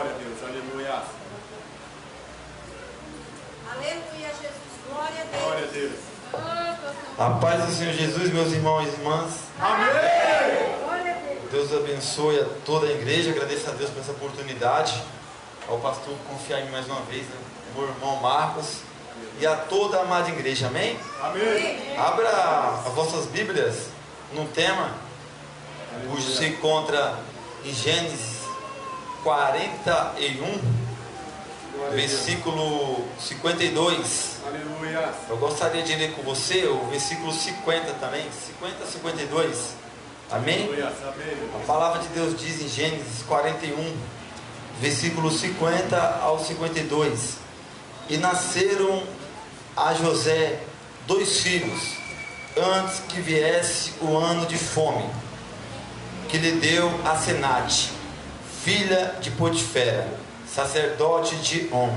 Glória a Deus, aleluia. Aleluia, Jesus, glória a Deus. Glória a Deus. A paz do Senhor Jesus, meus irmãos e irmãs. Amém. Glória a Deus. Deus abençoe a toda a igreja. Agradeço a Deus por essa oportunidade. Ao pastor confiar em mim mais uma vez, né? Meu irmão Marcos. E a toda a amada igreja, amém? Amém. Abra as vossas Bíblias num tema cujo se encontra em Gênesis 41, versículo 52. Aleluia. Eu gostaria de ler com você o versículo 50 também, 50 a 52. Amém? Aleluia. Amém. A palavra de Deus diz em Gênesis 41, versículo 50 ao 52. E nasceram a José 2 filhos, antes que viesse o ano de fome, que lhe deu a Senate, filha de Potifera, sacerdote de On.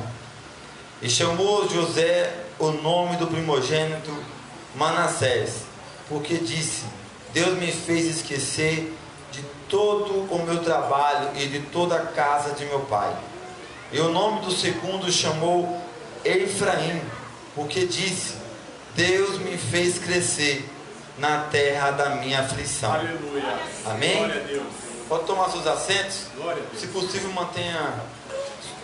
E chamou José o nome do primogênito Manassés, porque disse: Deus me fez esquecer de todo o meu trabalho e de toda a casa de meu pai. E o nome do segundo chamou Efraim, porque disse: Deus me fez crescer na terra da minha aflição. Aleluia. Amém? Glória a Deus. Pode tomar seus assentos. Glória a Deus. Se possível, mantenha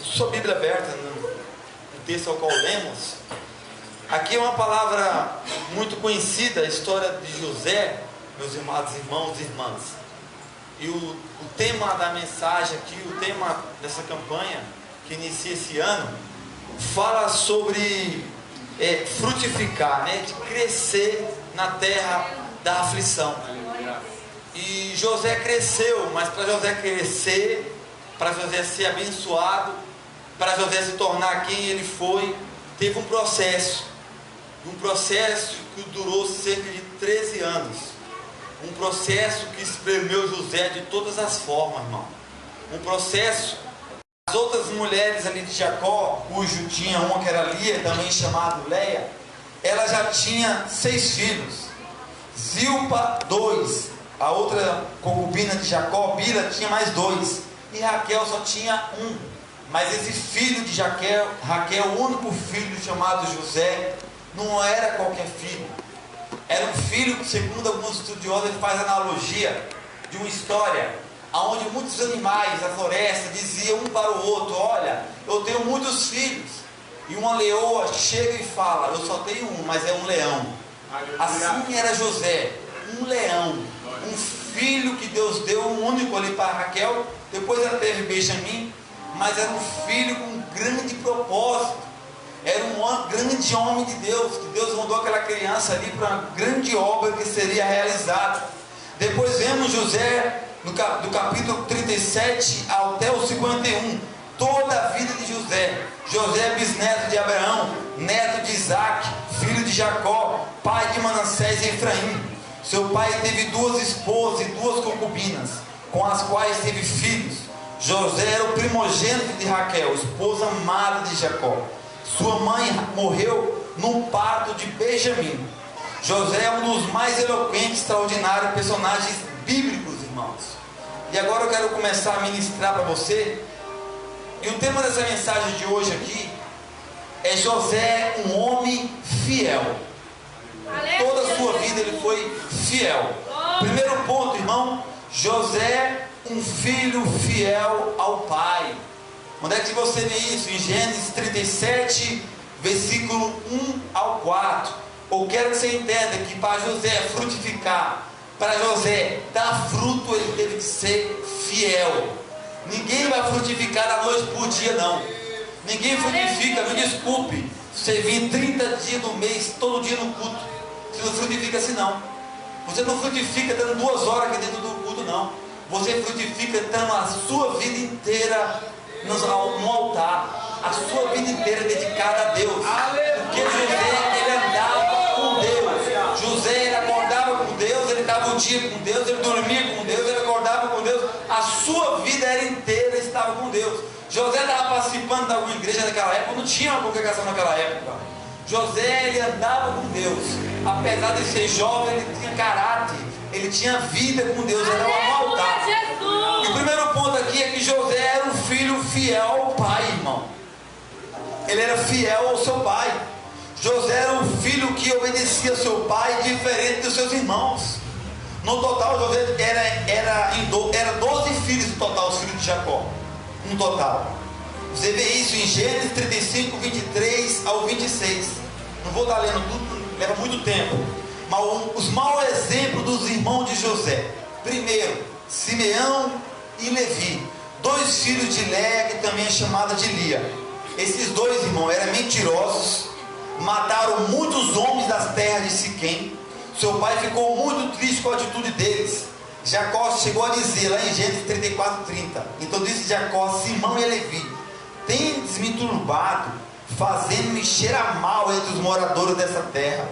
sua Bíblia aberta no texto ao qual lemos. Aqui é uma palavra muito conhecida, a história de José, meus amados irmãos e irmãs. E o tema da mensagem aqui, o tema dessa campanha que inicia esse ano, fala sobre frutificar, né? De crescer na terra da aflição. Aleluia. E José cresceu, mas para José crescer, para José ser abençoado, para José se tornar quem ele foi, teve um processo que durou cerca de 13 anos, um processo que espremeu José de todas as formas, irmão, um processo. As outras mulheres ali de Jacó, cujo tinha uma que era Lia, também chamada Leia, ela já tinha 6 filhos, Zilpa 2, a outra concubina de Jacó, Bila, tinha mais 2, e Raquel só tinha 1. Mas esse filho de Raquel, o único filho chamado José, não era qualquer filho. Era um filho que, segundo alguns estudiosos, ele faz analogia de uma história onde muitos animais da floresta diziam um para o outro: olha, eu tenho muitos filhos. E uma leoa chega e fala: eu só tenho um, mas é um leão. Aleluia. Assim era José, um leão, um filho que Deus deu, um único ali para Raquel. Depois ela teve Benjamim, mas era um filho com um grande propósito. Era um grande homem de Deus, que Deus mandou aquela criança ali para uma grande obra que seria realizada. Depois vemos José, do capítulo 37 até o 51, toda a vida de José. José, bisneto de Abraão, neto de Isaac, filho de Jacó, pai de Manassés e Efraim. Seu pai teve 2 esposas e 2 concubinas, com as quais teve filhos. José era o primogênito de Raquel, esposa amada de Jacó. Sua mãe morreu num parto de Benjamim. José é um dos mais eloquentes, extraordinários personagens bíblicos, irmãos. E agora eu quero começar a ministrar para você. E o tema dessa mensagem de hoje aqui é José, um homem fiel. Toda a sua vida ele foi fiel. Primeiro ponto, irmão: José, um filho fiel ao pai. Onde é que você vê isso? Em Gênesis 37, versículo 1 ao 4. Eu quero que você entenda que para José frutificar, para José dar fruto, ele teve que ser fiel. Ninguém vai frutificar da noite por dia, não. Ninguém frutifica, me desculpe, você vir 30 dias do mês, todo dia no culto. Você não frutifica assim, não. Você não frutifica dando 2 horas aqui dentro do culto, não. Você frutifica dando a sua vida inteira no altar, a sua vida inteira dedicada a Deus. Porque José, ele andava com Deus. José, ele acordava com Deus, ele estava o dia com Deus, ele dormia com Deus, ele acordava com Deus. A sua vida era inteira estava com Deus. José estava participando de alguma igreja naquela época, não tinha uma congregação naquela época. José, ele andava com Deus. Apesar de ser jovem, ele tinha caráter, ele tinha vida com Deus, ele era um altar. E o primeiro ponto aqui é que José era um filho fiel fiel ao pai, irmão. Ele era fiel ao seu pai. José era um filho que obedecia ao seu pai, diferente dos seus irmãos. No total, José era 12 filhos no total, os filhos de Jacó. No total. Você vê isso em Gênesis 35, 23 ao 26. Não vou estar lendo tudo, leva muito tempo. Mas os maus exemplos dos irmãos de José. Primeiro, Simeão e Levi, 2 filhos de Léia, que também é chamada de Lia. Esses 2 irmãos eram mentirosos, mataram muitos homens das terras de Siquém. Seu pai ficou muito triste com a atitude deles. Jacó chegou a dizer lá em Gênesis 34, 30. Então disse Jacó: Simão e Levi, tendes me turbado, fazendo-me cheirar mal entre os moradores dessa terra.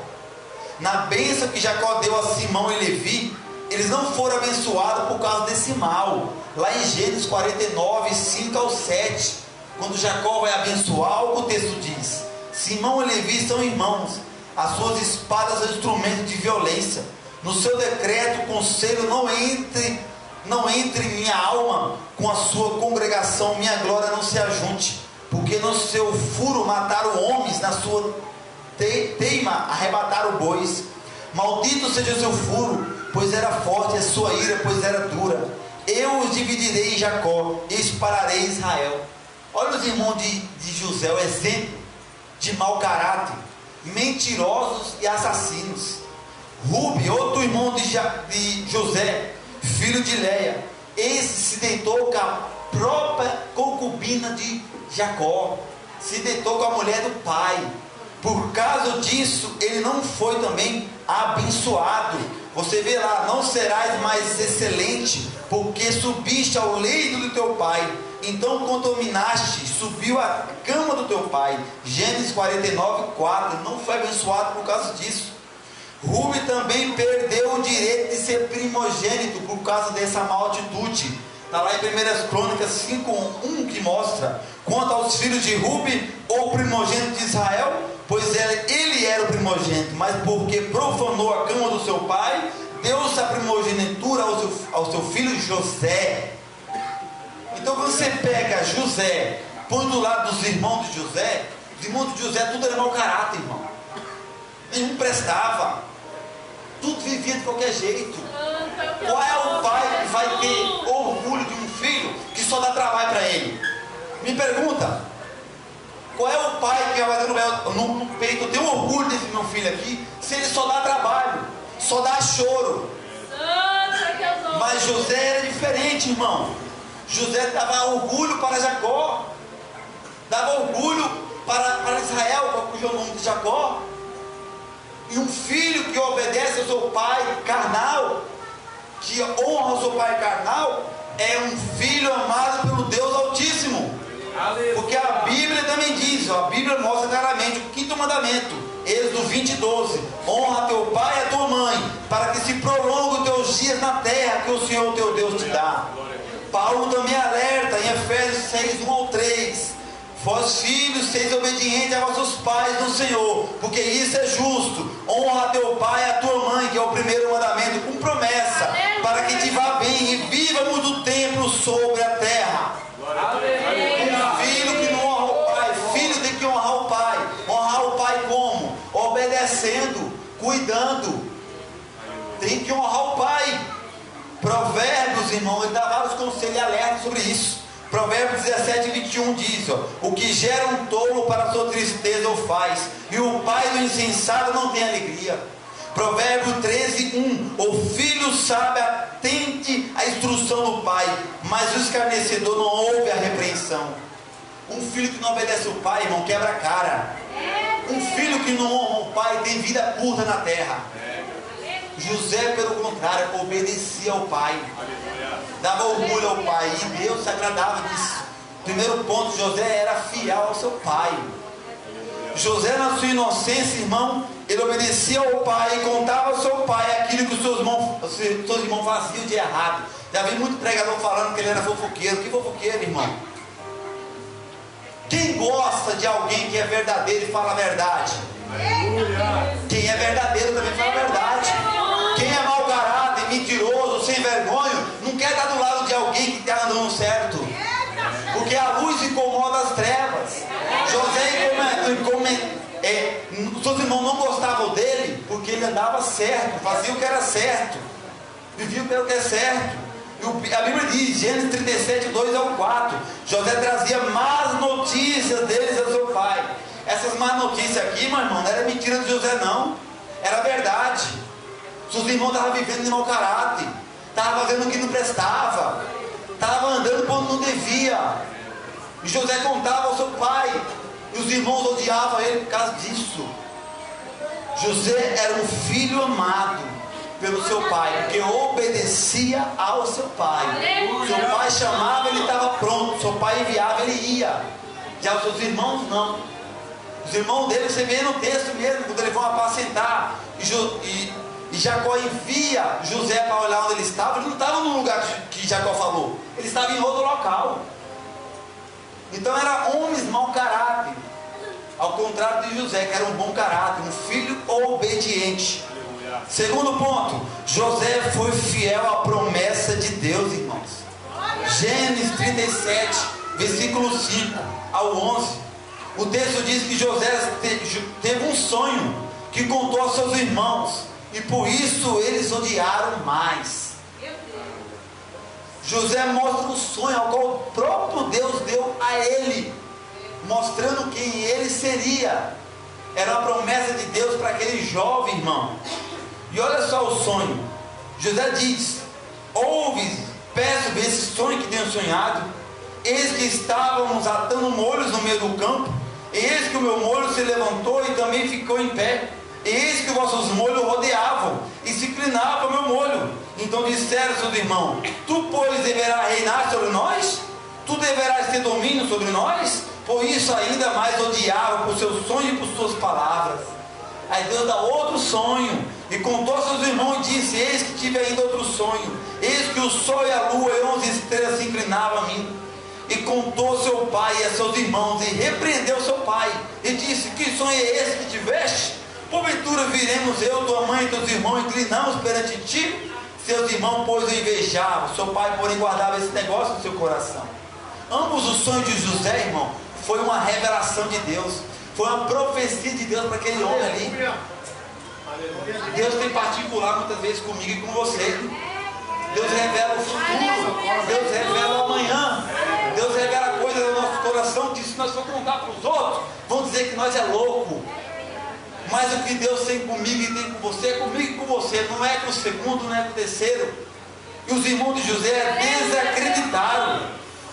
Na bênção que Jacó deu a Simão e Levi, eles não foram abençoados por causa desse mal. Lá em Gênesis 49, 5 ao 7, quando Jacó vai abençoar, o texto diz: Simão e Levi são irmãos, as suas espadas são instrumentos de violência. No seu decreto, o conselho não entre minha alma com a sua congregação, minha glória não se ajunte, porque no seu furo mataram homens, na sua teima arrebataram bois. Maldito seja o seu furo, pois era forte, a sua ira, pois era dura. Eu os dividirei em Jacó e espararei Israel. Olha os irmãos de José, o exemplo de mau caráter, mentirosos e assassinos. Rubi, outro irmão de José, filho de Léia, esse se deitou com a própria concubina de Jacó, se deitou com a mulher do pai. Por causa disso, ele não foi também abençoado. Você vê lá: não serás mais excelente, porque subiste ao leito do teu pai. Então contaminaste, subiu a cama do teu pai. Gênesis 49, 4. Não foi abençoado por causa disso. Rubi também perdeu o direito de ser primogênito por causa dessa má atitude. Está lá em 1 Crônicas 5:1, que mostra: quanto aos filhos de Rubi, o primogênito de Israel, pois ele era o primogênito, mas porque profanou a cama do seu pai, deu-se a primogenitura ao seu filho José. Então quando você pega José, põe do lado dos irmãos de José, os irmãos de José tudo era mau caráter, irmão. Nenhum prestava, tudo vivia de qualquer jeito. Qual é o pai que vai ter orgulho de um filho que só dá trabalho para ele? Me pergunta, qual é o pai que vai no peito? Eu tenho orgulho desse meu filho aqui, se ele só dá trabalho, só dá choro. Mas José era diferente, irmão. José dava orgulho para Jacó, dava orgulho para Israel, cujo é o nome de Jacó. E um filho que obedece ao seu pai carnal, que honra o seu pai carnal, é um filho amado pelo Deus Altíssimo. Porque a Bíblia também diz, a Bíblia mostra claramente o 5º mandamento, Êxodo 20:12: honra teu pai e a tua mãe, para que se prolongue os teus dias na terra que o Senhor teu Deus te dá. Paulo também alerta em Efésios 6:1 ao 3: vós filhos, seis obedientes a vossos pais no Senhor, porque isso é justo. Honra a teu pai e a tua mãe, que é o primeiro mandamento, com promessa, para que te vá bem e viva muito tempo sobre a terra. Um filho que não honra o pai, filho tem que honrar o pai. Honrar o pai como? Obedecendo, cuidando. Tem que honrar o pai. Provérbios, irmão, ele dá vários conselhos e alertas sobre isso. Provérbios 17:21 diz: o que gera um tolo para sua tristeza o faz, e o pai do insensato não tem alegria. Provérbios 13:1: o filho sábio atende à instrução do pai, mas o escarnecedor não ouve a repreensão. Um filho que não obedece o pai, irmão, quebra a cara. Um filho que não honra o pai tem vida curta na terra. José, pelo contrário, obedecia ao pai, dava orgulho ao pai, e Deus se agradava disso. Primeiro ponto: José era fiel ao seu pai. José, na sua inocência, irmão, ele obedecia ao pai e contava ao seu pai aquilo que os seus irmãos faziam de errado. Já vi muito pregador falando que ele era fofoqueiro. Que fofoqueiro, irmão? Quem gosta de alguém que é verdadeiro e fala a verdade? Quem é verdadeiro também fala a verdade. Quem é mau caráter, mentiroso, sem vergonha, não quer estar do lado de alguém que está andando certo. Porque a luz os seus irmãos não gostavam dele porque ele andava certo, fazia o que era certo, vivia o que era certo. A Bíblia diz, Gênesis 37, 2 ao 4, José trazia más notícias deles ao seu pai. Essas más notícias aqui, meu irmão, não era mentira de José não, era verdade. Seus irmãos estavam vivendo de mau caráter, estavam fazendo o que não prestava, estavam andando quando não devia. E José contava ao seu pai, e os irmãos odiavam ele por causa disso. José era um filho amado pelo seu pai, porque obedecia ao seu pai. Seu pai chamava, ele estava pronto. Seu pai enviava, ele ia. Já os seus irmãos não. Os irmãos dele, você vê no texto mesmo, quando eles vão apacentar, e Jacó envia José para olhar onde ele estava. Ele não estava no lugar que Jacó falou, ele estava em outro local. Então eram homens mau caráter, ao contrário de José, que era um bom caráter, um filho obediente. Segundo ponto, José foi fiel à promessa de Deus, irmãos. Gênesis 37, versículo 5 ao 11. O texto diz que José teve um sonho que contou aos seus irmãos, e por isso eles odiaram mais. José mostra o sonho ao qual o próprio Deus deu a ele, mostrando quem ele seria. Era uma promessa de Deus para aquele jovem irmão. E olha só o sonho. José diz: ouve, peço ver esse sonho que tenho sonhado. Eis que estávamos atando molhos no meio do campo, eis que o meu molho se levantou e também ficou em pé. Eis que vossos molhos rodeavam e se inclinava o meu molho. Então disseram seus irmãos: tu, pois, deverás reinar sobre nós? Tu deverás ter domínio sobre nós? Por isso ainda mais odiava por seu sonho e por suas palavras. Aí Deus dá outro sonho e contou aos seus irmãos e disse: eis que tive ainda outro sonho. Eis que o sol e a lua e 11 estrelas se inclinavam a mim. E contou seu pai e a seus irmãos, e repreendeu seu pai, e disse: que sonho é esse que tiveste? Porventura viremos eu, tua mãe e teus irmãos, inclinamos perante ti? Seus irmãos, pois, o invejavam. Seu pai, porém, guardava esse negócio no seu coração. Ambos os sonhos de José, irmão, foi uma revelação de Deus, foi uma profecia de Deus para aquele homem ali. Deus tem particular muitas vezes comigo e com você. Deus revela o futuro, Deus revela o amanhã, Deus revela coisas no nosso coração, que se nós for contar para os outros, vão dizer que nós é louco. Mas o que Deus tem comigo e tem com você, é comigo e com você, não é com o segundo, não é com o terceiro. E os irmãos de José desacreditaram.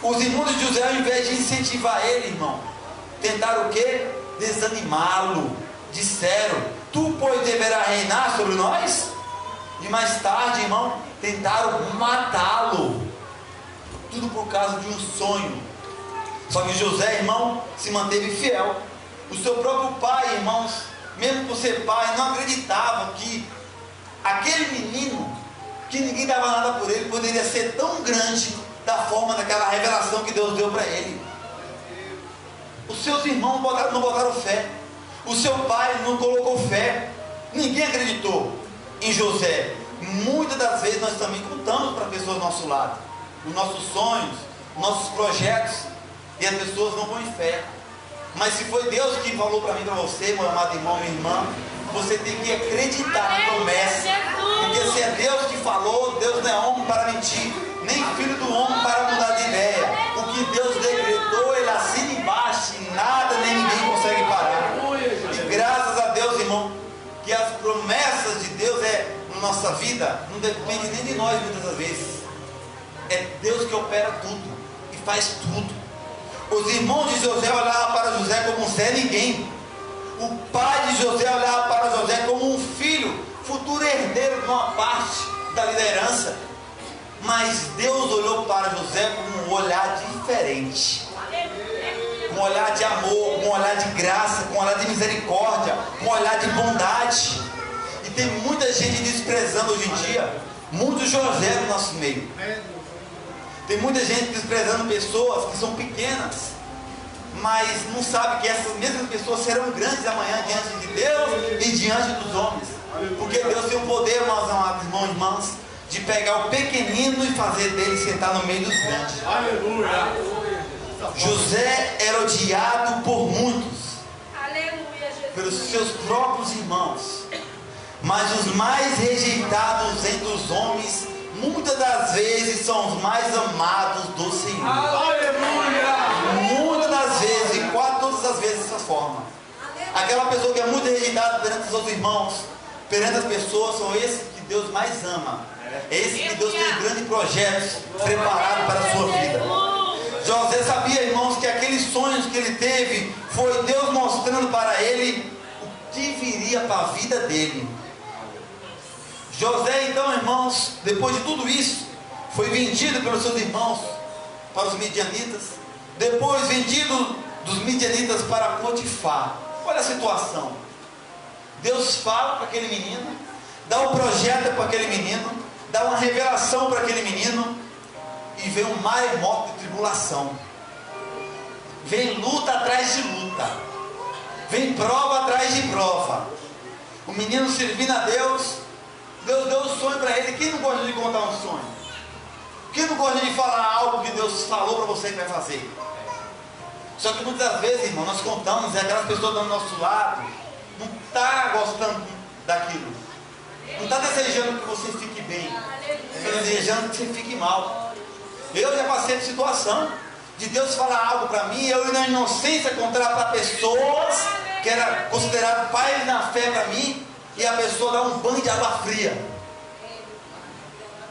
Os irmãos de José, ao invés de incentivar ele, irmão, tentaram o quê? Desanimá-lo. Disseram: tu, pois, deverás reinar sobre nós? E mais tarde, irmão, tentaram matá-lo. Tudo por causa de um sonho. Só que José, irmão, se manteve fiel. O seu próprio pai, irmãos, mesmo por ser pai, não acreditava que aquele menino, que ninguém dava nada por ele, poderia ser tão grande da forma daquela revelação que Deus deu para ele. Os seus irmãos não botaram fé. O seu pai não colocou fé. Ninguém acreditou em José. Muitas das vezes nós também contamos para pessoas do nosso lado os nossos sonhos, nossos projetos, e as pessoas não põem fé. Mas se foi Deus que falou para mim, para você, meu amado irmão, minha irmã, você tem que acreditar na promessa. Porque se é Deus que falou, Deus não é homem para mentir, nem filho do homem para mudar de ideia. O que Deus decretou, Ele assina embaixo, e nada nem ninguém consegue parar. E graças a Deus, irmão, que as promessas de Deus na nossa vida não depende nem de nós muitas das vezes. É Deus que opera tudo e faz tudo. Os irmãos de José olhavam para José como um Zé Ninguém. O pai de José olhava para José como um filho, futuro herdeiro de uma parte da liderança. Mas Deus olhou para José com um olhar diferente, com um olhar de amor, com um olhar de graça, com um olhar de misericórdia, com um olhar de bondade. E tem muita gente desprezando hoje em dia, muitos José no nosso meio. Tem muita gente desprezando pessoas que são pequenas, mas não sabe que essas mesmas pessoas serão grandes amanhã diante de Deus e diante dos homens. Porque Deus tem o poder, meus amados irmãos e irmãs, de pegar o pequenino e fazer dele sentar no meio dos grandes. Aleluia. José era odiado por muitos, pelos seus próprios irmãos. Mas os mais rejeitados entre os homens, muitas das vezes, são os mais amados do Senhor. Aleluia! Muitas das vezes, e quase todas as vezes dessa forma. Aquela pessoa que é muito rejeitada perante os seus irmãos, perante as pessoas, são esses que Deus mais ama. É esse que Deus tem grandes projetos preparados para a sua vida. José sabia, irmãos, que aqueles sonhos que ele teve foi Deus mostrando para ele o que viria para a vida dele. José, então, irmãos, depois de tudo isso, foi vendido pelos seus irmãos para os midianitas. Depois vendido dos midianitas para Potifar. Olha a situação. Deus fala para aquele menino, dá um projeto para aquele menino, dá uma revelação para aquele menino, e vem um maremoto de tribulação. Vem luta atrás de luta. Vem prova atrás de prova. O menino servindo a Deus, Deus deu um sonho para ele. Quem não gosta de contar um sonho? Quem não gosta de falar algo que Deus falou para você que vai fazer? Só que muitas vezes, irmão, nós contamos e aquelas pessoas do nosso lado não está gostando daquilo. Não está desejando que você fique bem. Está desejando que você fique mal. Eu já passei por situação de Deus falar algo para mim, eu na inocência contar para pessoas que era considerado pai na fé para mim, e a pessoa dá um banho de água fria.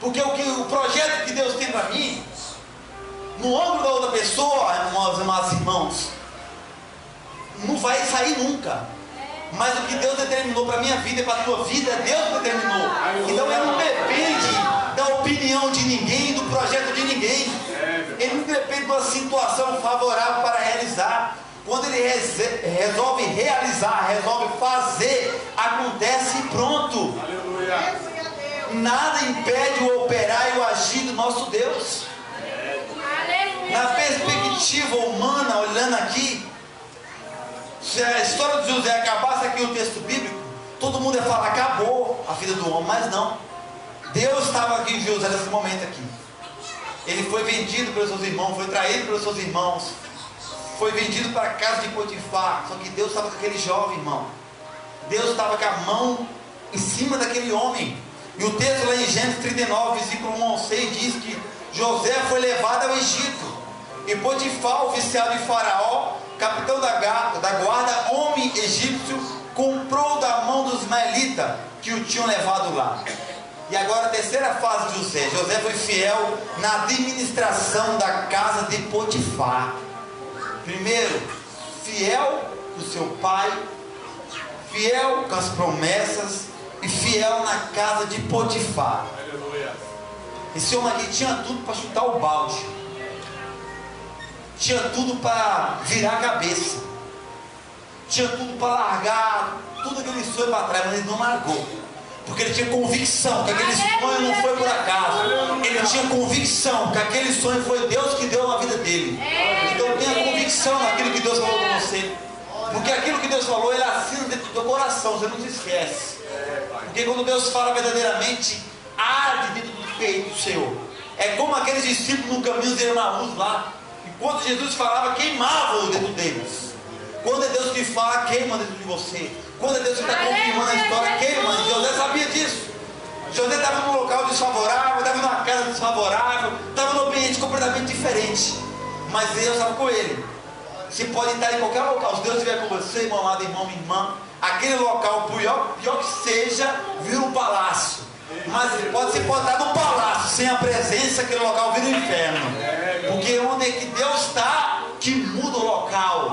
Porque o projeto que Deus tem para mim, no ombro da outra pessoa, meus amados irmãos, não vai sair nunca. Mas o que Deus determinou para a minha vida e para a tua vida, Deus determinou. Então ele não depende da opinião de ninguém, do projeto de ninguém. Ele não depende de uma situação favorável para realizar. Quando ele resolve realizar, resolve fazer, acontece e pronto. Aleluia! Nada impede o operar e o agir do nosso Deus. Na perspectiva humana, olhando aqui, se a história de José acabasse aqui no texto bíblico, todo mundo ia falar, acabou a vida do homem, mas não. Deus estava aqui em José nesse momento aqui. Ele foi vendido pelos seus irmãos, foi traído pelos seus irmãos, foi vendido para a casa de Potifar. Só que Deus estava com aquele jovem, irmão. Deus estava com a mão em cima daquele homem. E o texto lá em Gênesis 39, versículo 1 ao 6 diz que José foi levado ao Egito. E Potifar, oficial de Faraó, capitão da guarda, homem egípcio, comprou da mão dos ismaelitas que o tinham levado lá. E agora a terceira fase de José. José foi fiel na administração da casa de Potifar. Primeiro, fiel com o seu pai, fiel com as promessas e fiel na casa de Potifar. Aleluia! Esse homem aqui tinha tudo para chutar o balde, tinha tudo para virar a cabeça, tinha tudo para largar tudo aquele sonho para trás, mas ele não largou, porque ele tinha convicção que aquele sonho não foi por acaso. Ele tinha convicção que aquele sonho foi Deus que deu na vida dele. Então tenha convicção naquilo que Deus falou com você, porque aquilo que Deus falou, ele assina dentro do teu coração, você não se esquece. Porque quando Deus fala verdadeiramente, arde dentro do peito seu. É como aqueles discípulos no caminho de Emaús lá, enquanto Jesus falava, queimava o dentro deles. Quando é Deus que fala, queima dentro de você. Quando é Deus que está confirmando a história, queima. José sabia disso. José estava num local desfavorável, estava numa casa desfavorável, estava num ambiente completamente diferente, mas Deus estava com ele. Você pode estar em qualquer local, se Deus estiver com você, meu amado irmão, minha irmã, aquele local, pior que seja, vira um palácio. Mas você pode estar no palácio, sem a presença, aquele local vira um inferno. Porque onde é que Deus está, que muda o local.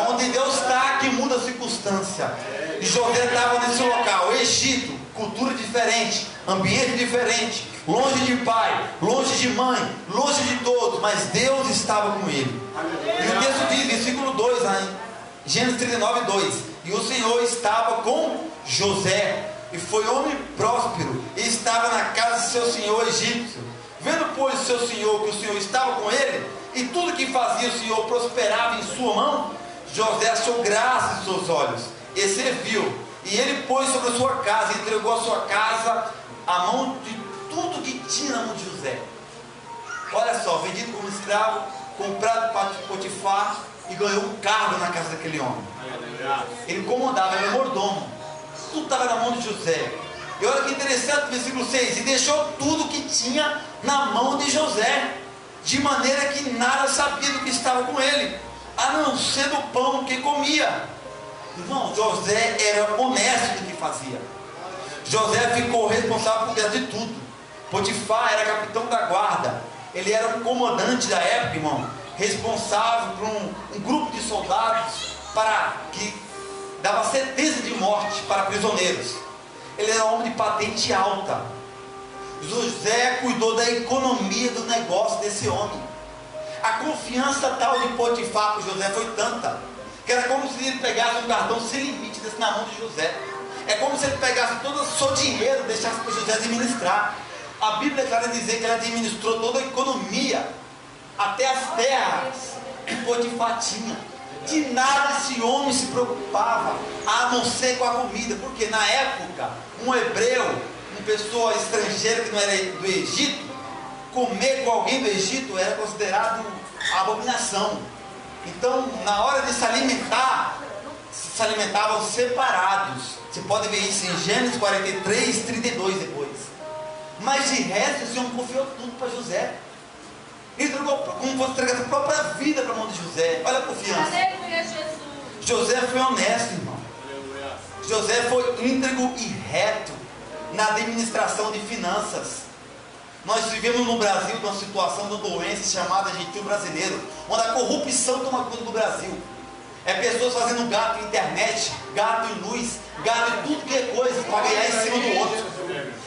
Onde Deus está, que muda a circunstância. E José estava nesse local, Egito, cultura diferente, ambiente diferente, longe de pai, longe de mãe, longe de todos, mas Deus estava com ele. E o texto diz, versículo 2, Gênesis 39, 2: e o Senhor estava com José, e foi homem próspero, e estava na casa de seu senhor egípcio. Vendo, pois, o seu senhor que o Senhor estava com ele, e tudo que fazia o Senhor prosperava em sua mão, José achou graça em seus olhos, e serviu. E ele pôs sobre a sua casa, entregou a sua casa à mão de tudo que tinha na mão de José. Olha só, vendido como escravo, comprado para Potifar, e ganhou um cargo na casa daquele homem. Ele comandava, era mordomo. Tudo estava na mão de José. E olha que interessante, versículo 6: e deixou tudo que tinha na mão de José, de maneira que nada sabia do que estava com ele, a não ser do pão que comia. Irmão, José era honesto no que fazia. José ficou responsável por dentro de tudo. Potifar era capitão da guarda. Ele era um comandante da época, irmão, responsável por um grupo de soldados para que dava sentença de morte para prisioneiros. Ele era um homem de patente alta. José cuidou da economia do negócio desse homem. A confiança tal de Potifar com José foi tanta, que era como se ele pegasse um cartão sem limite desse na mão de José. É como se ele pegasse todo o seu dinheiro e deixasse para José administrar. A Bíblia é clara em dizer que ele administrou toda a economia, até as terras que Potifar tinha. De nada esse homem se preocupava, a não ser com a comida, porque na época, um hebreu, uma pessoa estrangeira que não era do Egito, comer com alguém do Egito era considerado abominação. Então, na hora de se alimentavam separados. Você pode ver isso em Gênesis 43, 32 depois. Mas de resto, esse homem confiou tudo para José. Ele entregou como fosse entregar a própria vida para a mão de José. Olha a confiança. Aleluia, Jesus. José foi honesto, irmão. José foi íntegro e reto na administração de finanças. Nós vivemos no Brasil uma situação de doença chamada jeitinho brasileiro, onde a corrupção toma conta do Brasil. É pessoas fazendo gato em internet, gato em luz, gato em tudo que é coisa para ganhar em cima do outro.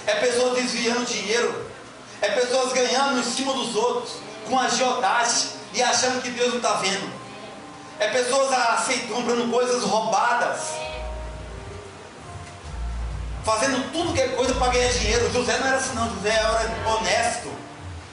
É pessoas desviando dinheiro. É pessoas ganhando em cima dos outros, com agiotagem e achando que Deus não está vendo. É pessoas comprando coisas roubadas, fazendo tudo que é coisa para ganhar dinheiro. José não era assim não, José era honesto.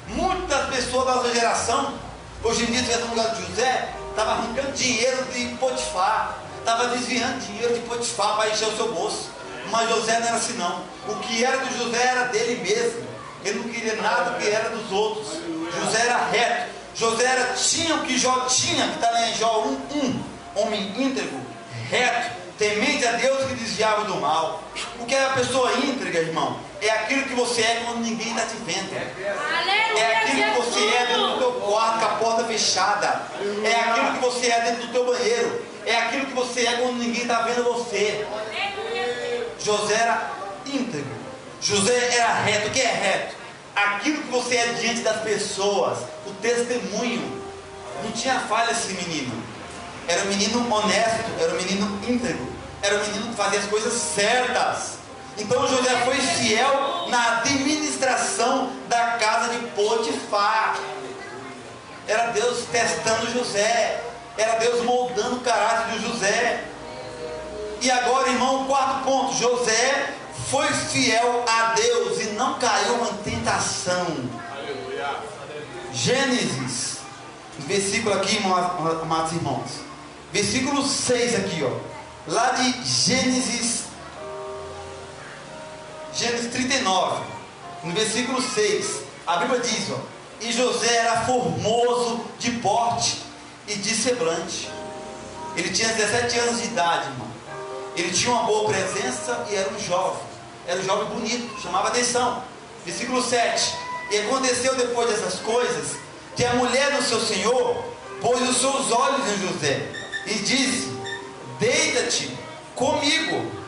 Muitas pessoas da nossa geração, hoje em dia, se tivesse no lugar de José, estava arrancando dinheiro de Potifar, estava desviando dinheiro de Potifar para encher o seu bolso. Mas José não era assim não. O que era do José era dele mesmo. Ele não queria nada do que era dos outros. José era reto. José tinha o que Jó tinha, que está lá em Jó 1:1. Homem íntegro, reto, temente a Deus, que desviava do mal. O que é a pessoa íntegra, irmão? É aquilo que você é quando ninguém está te vendo. É aquilo que você é dentro do teu quarto, com a porta fechada. É aquilo que você é dentro do teu banheiro. É aquilo que você é quando ninguém está vendo você. José era íntegro. José era reto. O que é reto? Aquilo que você é diante das pessoas. O testemunho. Não tinha falha esse menino. Era um menino honesto. Era um menino íntegro. Era um menino que fazia as coisas certas. Então José foi fiel na administração da casa de Potifar. Era Deus testando José. Era Deus moldando o caráter de José. E agora, irmão, o quarto ponto: José foi fiel a Deus e não caiu em tentação. Aleluia. Gênesis, versículo aqui, amados irmãos, versículo 6 aqui, ó, lá de Gênesis 39, no versículo 6, a Bíblia diz, ó: e José era formoso de porte e de semblante. Ele tinha 17 anos de idade, irmão. Ele tinha uma boa presença e era um jovem bonito, chamava atenção. Versículo 7: e aconteceu depois dessas coisas, que a mulher do seu senhor pôs os seus olhos em José e disse: deita-te comigo.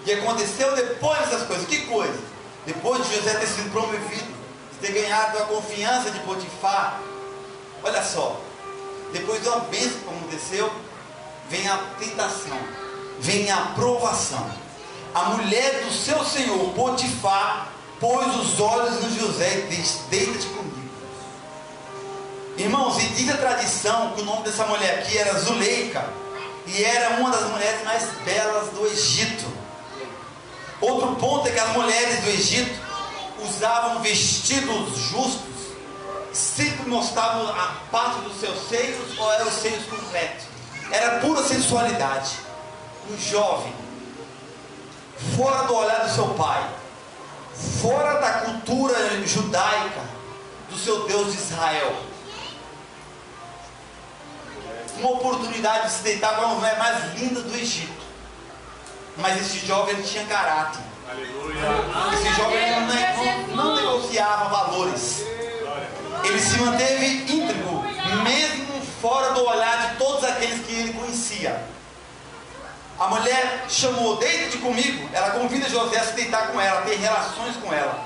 E aconteceu depois dessas coisas. Que coisa? Depois de José ter sido promovido, de ter ganhado a confiança de Potifar. Olha só, depois de uma bênção que aconteceu, vem a tentação, vem a provação. A mulher do seu senhor Potifar pôs os olhos em José e disse: deita-te comigo. Irmãos, e diz a tradição que o nome dessa mulher aqui era Zuleika, e era uma das mulheres mais belas do Egito. Outro ponto é que as mulheres do Egito usavam vestidos justos, sempre mostravam a parte dos seus seios ou eram os seios completos. Era pura sensualidade. Um jovem, fora do olhar do seu pai, fora da cultura judaica, do seu Deus de Israel. uma oportunidade de se deitar com a mulher mais linda do Egito. Mas esse jovem ele tinha caráter. Aleluia. Esse jovem ele não negociava valores. Ele se manteve íntegro, mesmo fora do olhar de todos aqueles que ele conhecia. A mulher chamou, deita-te comigo. Ela convida José a se deitar com ela, a ter relações com ela.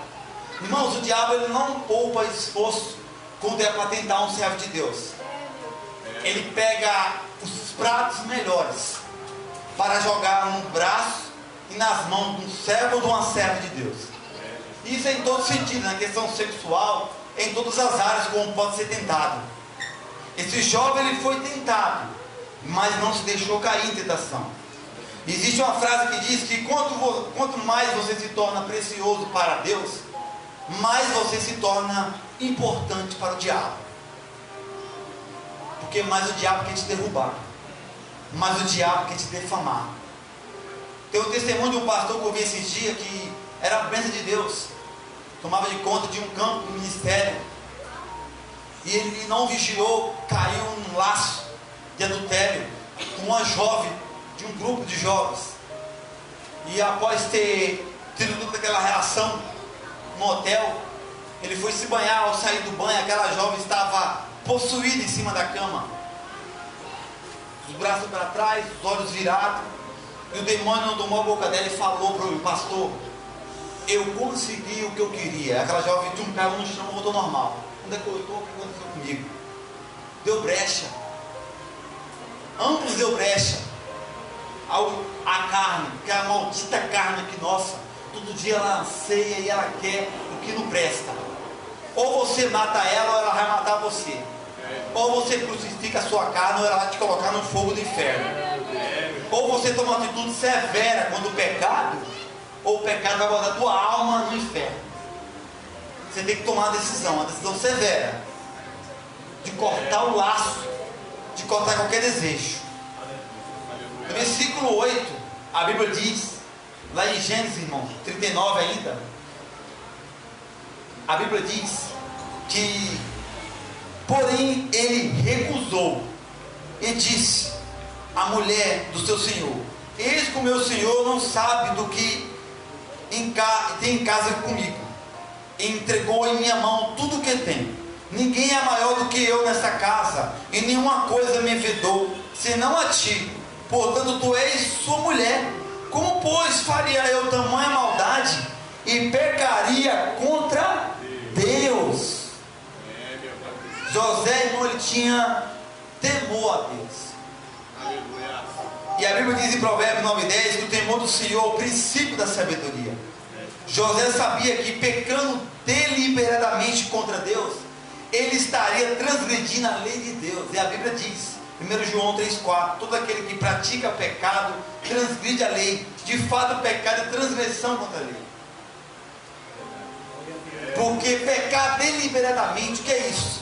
Irmãos, o diabo ele não poupa esforço quando é para tentar um servo de Deus. Ele pega os pratos melhores para jogar no braço e nas mãos de um servo ou de uma serva de Deus. Isso é em todo sentido, na questão sexual, em todas as áreas como pode ser tentado. Esse jovem ele foi tentado, mas não se deixou cair em tentação. Existe uma frase que diz que quanto mais você se torna precioso para Deus, mais você se torna importante para o diabo. Porque mais o diabo quer te derrubar, mais o diabo quer te defamar. Tem um testemunho de um pastor que eu vi esses dias que era a bênção de Deus, tomava de conta de um campo, um ministério, e ele não vigiou, caiu num laço de adultério com uma jovem de um grupo de jovens. E após ter tido toda aquela relação no hotel, ele foi se banhar. Ao sair do banho, aquela jovem estava possuída em cima da cama, os braços para trás, os olhos virados, e o demônio não tomou a boca dela e falou para o pastor: eu consegui o que eu queria. Aquela jovem caiu no chão e voltou normal. Onde é que eu estou? O que aconteceu comigo? Deu brecha. Ambos deu brecha. A carne, que é a maldita carne que nossa, todo dia ela anseia e ela quer o que não presta. Ou você mata ela ou ela vai matar você. Ou você crucifica a sua carne ou ela vai te colocar no fogo do inferno. Ou você toma uma atitude severa quando o pecado, ou o pecado vai botar a tua alma no inferno. Você tem que tomar uma decisão severa, de cortar o laço, de cortar qualquer desejo. No versículo 8, a Bíblia diz, lá em Gênesis, irmão, 39 ainda, a Bíblia diz que, porém, ele recusou e disse à mulher do seu senhor: eis que o meu senhor não sabe do que tem em casa comigo, e entregou em minha mão tudo o que tem. Ninguém é maior do que eu nessa casa, e nenhuma coisa me vedou, senão a ti. Portanto, tu és sua mulher. Como, pois, faria eu tamanha maldade e pecaria contra Deus? José, irmão, ele tinha temor a Deus. E a Bíblia diz em Provérbios 9:10 que o temor do Senhor é o princípio da sabedoria. José sabia que, pecando deliberadamente contra Deus, ele estaria transgredindo a lei de Deus. E a Bíblia diz, 1 João 3,4: todo aquele que pratica pecado transgride a lei. De fato, o pecado é transgressão contra a lei. Porque pecar deliberadamente, o que é isso?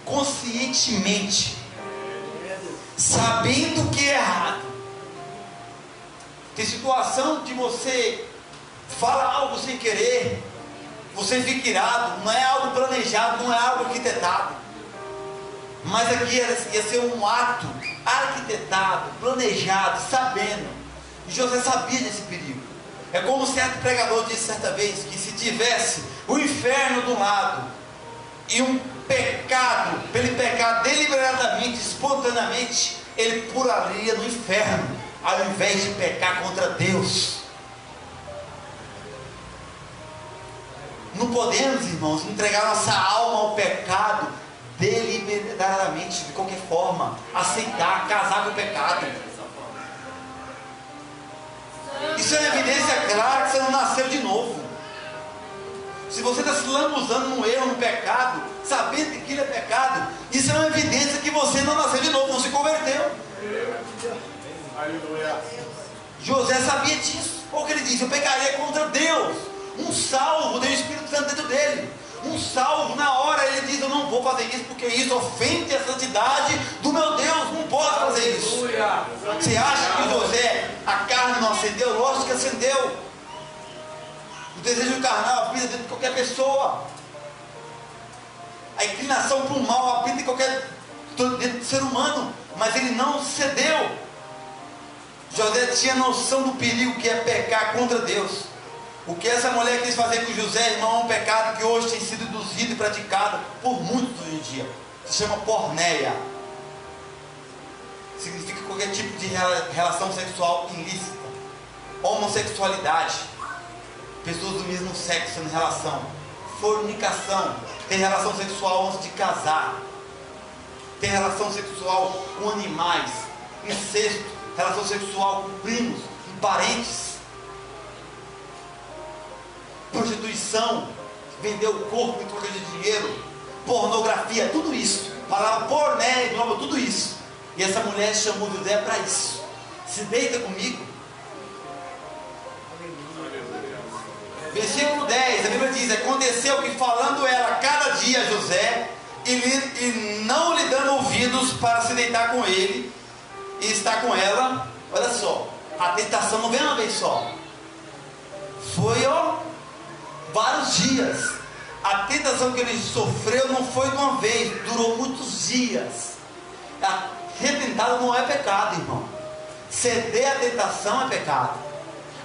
Conscientemente, sabendo que é errado. Tem situação que você fala algo sem querer, você fica irado, não é algo planejado, não é algo arquitetado. Mas aqui ia ser um ato arquitetado, planejado, sabendo. E José sabia desse perigo. É como um certo pregador disse certa vez, que se tivesse o inferno do lado e um pecado, para ele pecar deliberadamente, espontaneamente, ele pularia no inferno, ao invés de pecar contra Deus. Não podemos, irmãos, entregar nossa alma ao pecado deliberadamente, de qualquer forma, aceitar, casar com o pecado. Isso é uma evidência clara que você não nasceu de novo. Se você está se lambuzando num erro, num pecado, sabendo que aquilo é pecado, isso é uma evidência que você não nasceu de novo, não se converteu. José sabia disso. Olha o que ele disse: eu pecaria contra Deus. Um salvo tem o Espírito Santo dentro dele. Um salvo, na hora ele diz: eu não vou fazer isso porque isso ofende a santidade do meu Deus, não posso fazer isso. Você acha que José, a carne não acendeu? Lógico que acendeu. O desejo carnal habita dentro de qualquer pessoa. A inclinação para o mal habita em qualquer dentro do ser humano, mas ele não cedeu. José tinha noção do perigo que é pecar contra Deus. O que essa mulher quis fazer com José, irmão, é um pecado que hoje tem sido induzido e praticado por muitos hoje em dia. Se chama porneia. Significa qualquer tipo de relação sexual ilícita. Homossexualidade. Pessoas do mesmo sexo em relação. Fornicação. Ter relação sexual antes de casar. Ter relação sexual com animais. Incesto. Relação sexual com primos, com parentes. Prostituição. Vender o corpo em troca de dinheiro. Pornografia. Tudo isso. A palavra porné engloba tudo isso. E essa mulher chamou José para isso. Se deita comigo. Versículo 10, a Bíblia diz: aconteceu que falando ela cada dia a José, e não lhe dando ouvidos para se deitar com ele, e estar com ela, olha só, a tentação não vem uma vez só. Foi, vários dias. A tentação que ele sofreu não foi de uma vez, durou muitos dias. Ser tentado não é pecado, irmão. Ceder à tentação é pecado.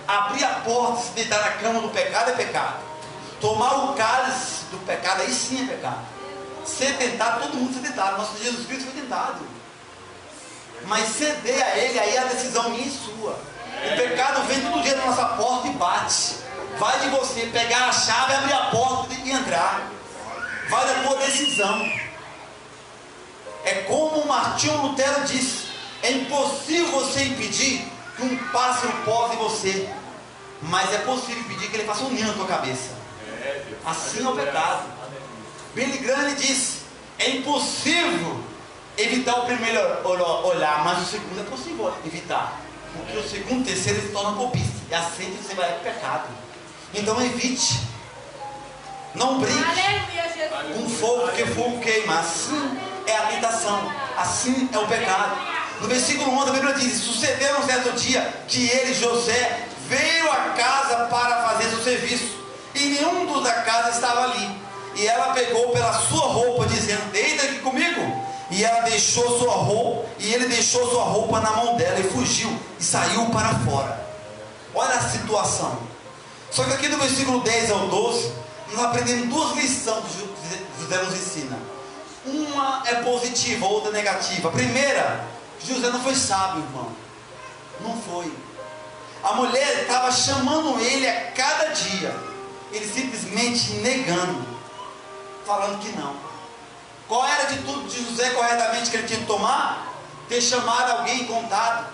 Abrir a porta e se deitar na cama do pecado é pecado. Tomar o cálice do pecado, aí sim é pecado. Ser tentado, todo mundo foi tentado. Nosso Jesus Cristo foi tentado. Mas ceder a Ele, aí é a decisão minha e sua. O pecado vem todo dia na nossa porta e bate. Vai de você pegar a chave, abrir a porta e entrar. Vai da tua decisão. É como o Martinho Lutero disse: é impossível você impedir que um pássaro pose em você, mas é possível impedir que ele faça um ninho na tua cabeça. Assim é o pecado. Billy Graham disse: é impossível evitar o primeiro olhar, mas o segundo é possível evitar, porque o segundo e terceiro se tornam cobiça, e aceita que você vai para o pecado. Então evite. Não brinque com fogo, porque fogo queima. Assim é a tentação, assim é o pecado. No versículo 11 a Bíblia diz: sucedeu um certo dia que ele, José, veio à casa para fazer seu serviço, e nenhum dos da casa estava ali. E ela pegou pela sua roupa, dizendo: deita aqui comigo. E ela deixou sua roupa, e ele deixou sua roupa na mão dela e fugiu e saiu para fora. Olha a situação. Só que aqui do versículo 10 ao 12, nós aprendemos duas lições que José nos ensina. Uma é positiva, outra é negativa. A primeira: José não foi sábio, irmão. Não foi. A mulher estava chamando ele a cada dia, ele simplesmente negando, falando que não. Qual era a atitude de José corretamente que ele tinha que tomar? Ter chamado alguém, contado,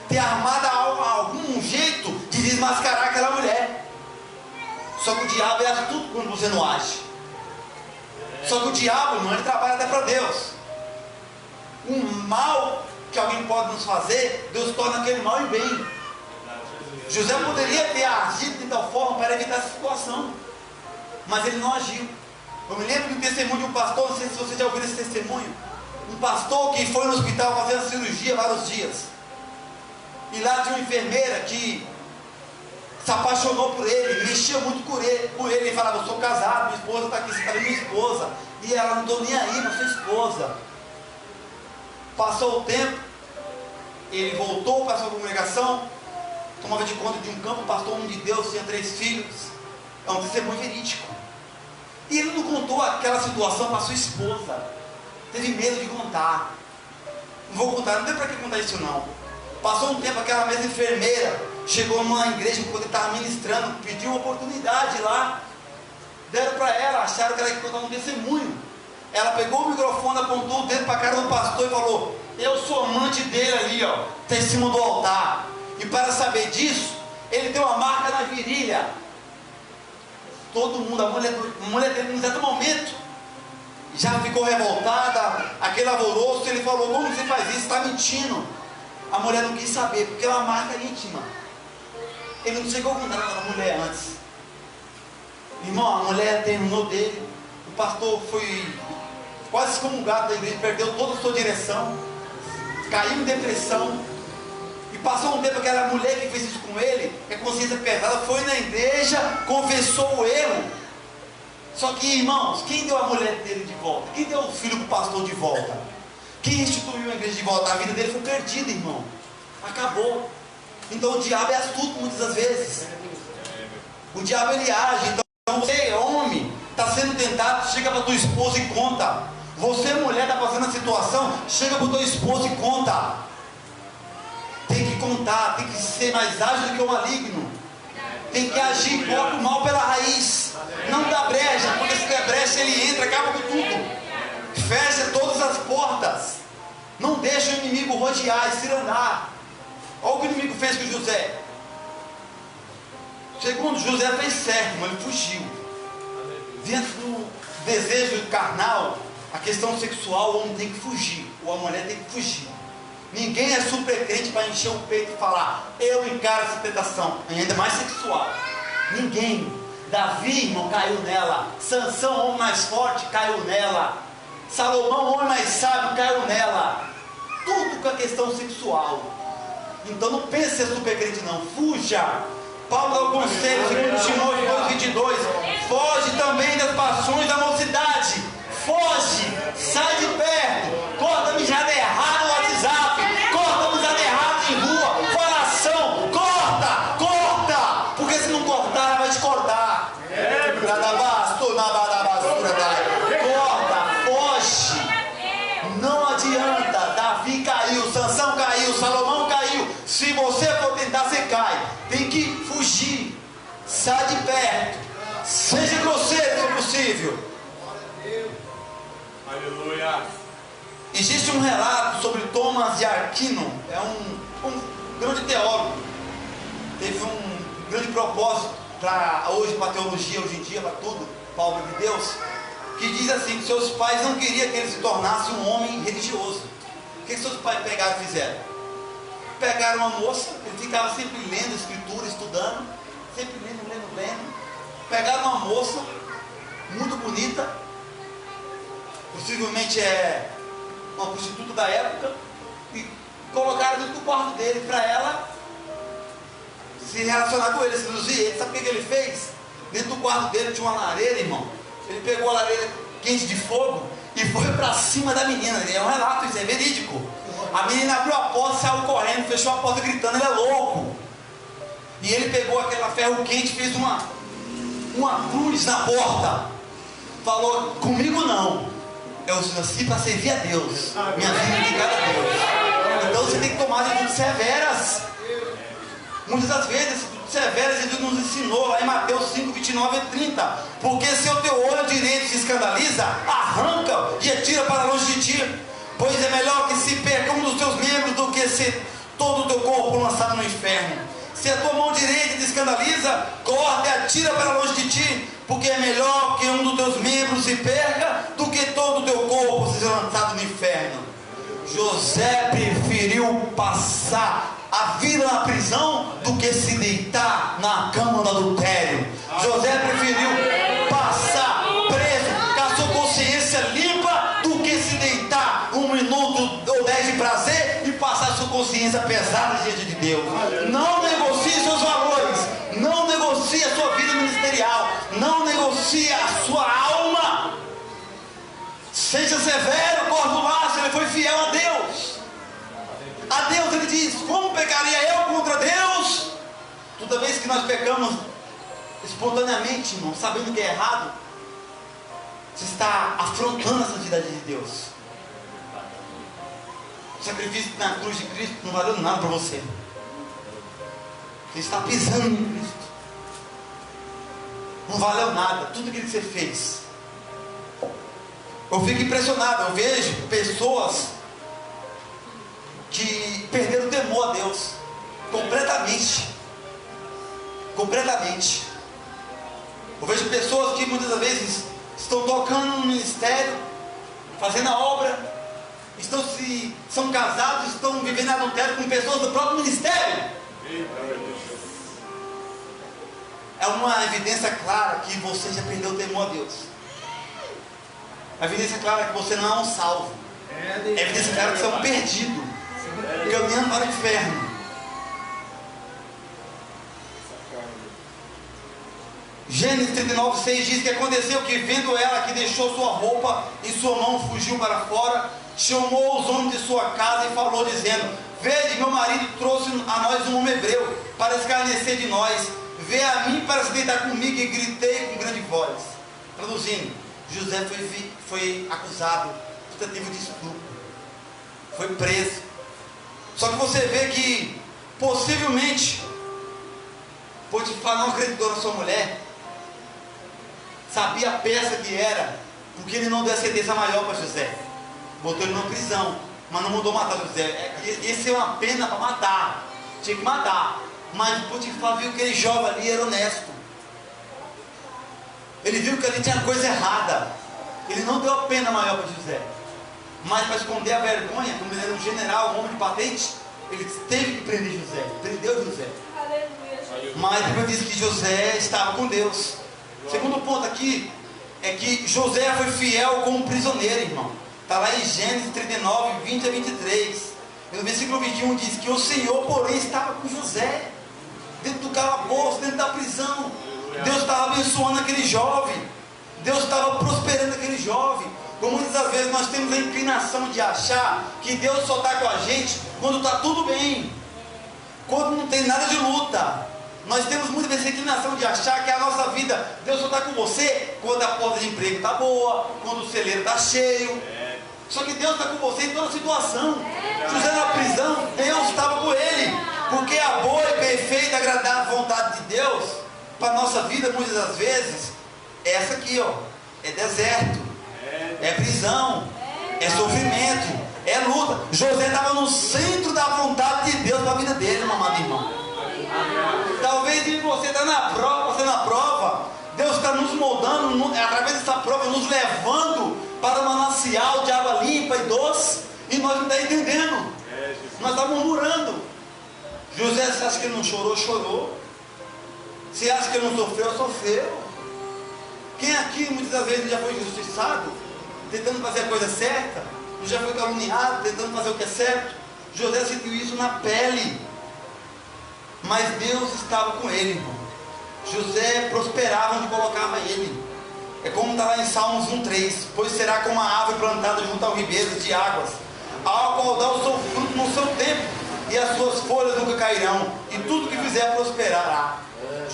ter armado algum jeito de desmascarar aquela mulher. Só que o diabo é astuto quando você não age. Só que o diabo, irmão, ele trabalha até para Deus. O mal que alguém pode nos fazer, Deus torna aquele mal em bem. José poderia ter agido de tal forma para evitar essa situação, mas ele não agiu. Eu me lembro de um testemunho de um pastor, não sei se você já ouviu esse testemunho. Um pastor que foi no hospital fazer uma cirurgia vários dias, e lá tinha uma enfermeira que se apaixonou por ele, mexia muito por ele, e falava: eu sou casado, minha esposa está aqui, você está vendo minha esposa, e ela: não estou nem aí para sua esposa. Passou o tempo, ele voltou para a sua congregação, tomava de conta de um campo, pastor, homem de Deus, tinha 3 filhos. É um testemunho verídico. E ele não contou aquela situação para sua esposa, teve medo de contar. Não vou contar, não tem para que contar isso não. Passou um tempo, aquela mesma enfermeira chegou numa igreja quando ele estava ministrando, pediu uma oportunidade lá, deram para ela, acharam que ela ia contar um testemunho. Ela pegou o microfone, apontou o dedo para a cara do pastor e falou: eu sou amante dele ali, está em cima do altar. E para saber disso, ele tem uma marca na virilha. Todo mundo, a mulher dele, num certo momento, já ficou revoltada, aquele alvoroço. Ele falou: como você faz isso? Está mentindo. A mulher não quis saber, porque é uma marca íntima. Ele não chegou a contar para a mulher antes. Irmão, a mulher terminou dele. O pastor foi quase excomungado da igreja, perdeu toda a sua direção, caiu em depressão. E passou um tempo, aquela mulher que fez isso com ele, que a consciência pesada, foi na igreja, confessou o erro. Só que, irmãos, quem deu a mulher dele de volta? Quem deu o filho para o pastor de volta? Quem restituiu a igreja de volta? A vida dele foi perdida, irmão. Acabou. Então o diabo é astuto muitas das vezes. O diabo ele age. Então você, homem, está sendo tentado, chega para tua esposa e conta. Você, mulher, está passando a situação, chega para tua esposa e conta. Tem que contar, tem que ser mais ágil do que o maligno. Tem que agir, corta o mal pela raiz. Não dá brecha, porque se der brecha ele entra, acaba com tudo. Fecha todas as portas. Não deixa o inimigo rodear e cirandar. Olha o que o inimigo fez com José. Segundo José fez certo, mas ele fugiu. Dentro do desejo carnal, a questão sexual, o homem tem que fugir, ou a mulher tem que fugir. Ninguém é super crente para encher o peito e falar, eu encaro essa tentação, ainda mais sexual. Ninguém. Davi, irmão, caiu nela. Sansão, homem mais forte, caiu nela. Salomão, homem mais sábio, caiu nela. Tudo com a questão sexual. Então não pense ser super crente não, fuja. Paulo dá o conselho, segundo Timóteo 2,22, foge também das paixões da mocidade. Foge, sai de perto. Corta mijada errada no WhatsApp, corta mijada errada em rua, falação, corta, porque se não cortar, ela vai te cortar. Corta, foge. Não adianta. Davi caiu, Sansão caiu, Salomão caiu. Se você for tentar, você cai. Tem que fugir. Sai de perto. Seja grosseiro se possível. Aleluia. Existe um relato sobre Thomas de Aquino. É um grande teólogo. Teve um grande propósito para hoje, para a teologia, hoje em dia, para tudo, para a obra de Deus. Que diz assim, que seus pais não queriam que ele se tornasse um homem religioso. O que seus pais pegaram e fizeram? Pegaram uma moça, ele ficava sempre lendo a escritura, estudando, sempre lendo. Pegaram uma moça, muito bonita, possivelmente é uma prostituta da época, e colocaram dentro do quarto dele para ela se relacionar com ele, seduzir ele. Sabe o que ele fez? Dentro do quarto dele tinha uma lareira, irmão. Ele pegou a lareira quente de fogo e foi para cima da menina. É um relato, isso é verídico. A menina abriu a porta, saiu correndo, fechou a porta gritando, ele é louco. E ele pegou aquela ferro quente, fez uma cruz na porta. Falou, comigo não. Eu nasci para servir a Deus. Minha vida é ligada a Deus. Então você tem que tomar atitudes severas. Muitas das vezes, severas, Jesus nos ensinou lá em Mateus 5, 29 e 30. Porque se o teu olho direito se escandaliza, arranca e atira para longe de ti. Pois é melhor que se perca um dos teus membros do que ser todo o teu corpo lançado no inferno. Se a tua mão direita te escandaliza, corta e atira para longe de ti. Porque é melhor que um dos teus membros se perca do que todo o teu corpo seja lançado no inferno. José preferiu passar a vida na prisão do que se deitar na cama do adultério. José preferiu passar preso com a sua consciência limpa do que se deitar 1 minuto ou 10 de prazer e passar a sua consciência pesada diante de Deus. Não negocie seus valores, não negocie a sua vida ministerial, não negocie a sua alma. Seja severo, corta o laço. Ele foi fiel a Deus. A Deus ele diz, como pecaria eu contra Deus? Toda vez que nós pecamos espontaneamente, irmão, sabendo que é errado, você está afrontando a santidade de Deus. O sacrifício na cruz de Cristo não valeu nada para você. Você está pisando em Cristo. Não valeu nada, tudo aquilo que você fez. Eu fico impressionado, eu vejo pessoas que perderam o temor a Deus completamente. Eu vejo pessoas que muitas vezes estão tocando no ministério, fazendo a obra, são casados, estão vivendo adultério com pessoas do próprio ministério. É uma evidência clara que você já perdeu o temor a Deus. A evidência clara que você não é um salvo. É evidência clara que você é um perdido, caminhando para o inferno. Gênesis 39, 6 diz que aconteceu que, vendo ela que deixou sua roupa e sua mão fugiu para fora, chamou os homens de sua casa e falou, dizendo: vede, meu marido trouxe a nós um homem hebreu para escarnecer de nós. Vê a mim para se deitar comigo. E gritei com grande voz. Traduzindo, José foi acusado de tentativa de estupro, foi preso. Só que você vê que possivelmente Potifar não acreditou na sua mulher, sabia a peça que era, porque ele não deu a sentença maior para José, botou ele numa prisão, mas não mandou matar José. Esse é uma pena para matar, tinha que matar. Mas Potifar viu que aquele jovem ali era honesto, ele viu que ali tinha coisa errada, ele não deu a pena maior para José, mas para esconder a vergonha, como ele era um general, um homem de patente, ele teve que prender José, prendeu José. Mas a Bíblia diz que José estava com Deus. Segundo ponto aqui é que José foi fiel como prisioneiro, irmão. Está lá em Gênesis 39, 20 a 23. E no versículo 21 diz que o Senhor, porém, estava com José, dentro do calabouço, dentro da prisão. Deus estava abençoando aquele jovem, Deus estava prosperando aquele jovem. Como muitas das vezes nós temos a inclinação de achar que Deus só está com a gente quando está tudo bem, quando não tem nada de luta. Nós temos muitas vezes a inclinação de achar que a nossa vida, Deus só está com você quando a porta de emprego está boa, quando o celeiro está cheio. Só que Deus está com você em toda situação. José na prisão, Deus estava com ele, porque a boa e perfeita, agradável vontade de Deus para a nossa vida, muitas das vezes, é essa aqui, ó, é deserto, é prisão, é sofrimento, é luta. José estava no centro da vontade de Deus para a vida dele, meu amado irmão. Talvez você está na prova, você na prova, Deus está nos moldando, através dessa prova, nos levando para um manancial de água limpa e doce, e nós não estamos entendendo, nós estamos murmurando. José, você acha que ele não chorou? Chorou. Você acha que ele não sofreu? Sofreu. Quem aqui muitas das vezes já foi injustiçado, tentando fazer a coisa certa, já foi caluniado, tentando fazer o que é certo? José sentiu isso na pele, mas Deus estava com ele, irmão. José prosperava onde colocava ele. É como está lá em Salmos 1,3: pois será como a árvore plantada junto ao ribeiro de águas, ao qual dá o seu fruto no seu tempo, e as suas folhas nunca cairão, e tudo que fizer prosperará.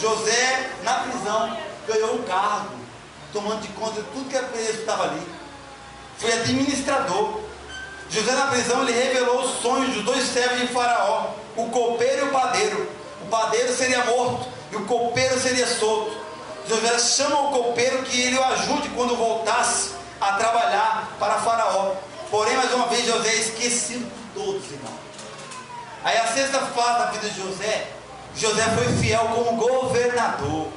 José, na prisão, ganhou um cargo, tomando de conta de tudo que a preso estava ali. Foi administrador. José na prisão, ele revelou os sonhos dos dois servos de Faraó, o copeiro e o padeiro. O padeiro seria morto e o copeiro seria solto. José chama o copeiro que ele o ajude quando voltasse a trabalhar para Faraó. Porém, mais uma vez, José é esquecido por todos, irmão. Aí a sexta fase da vida de José, José foi fiel como governador.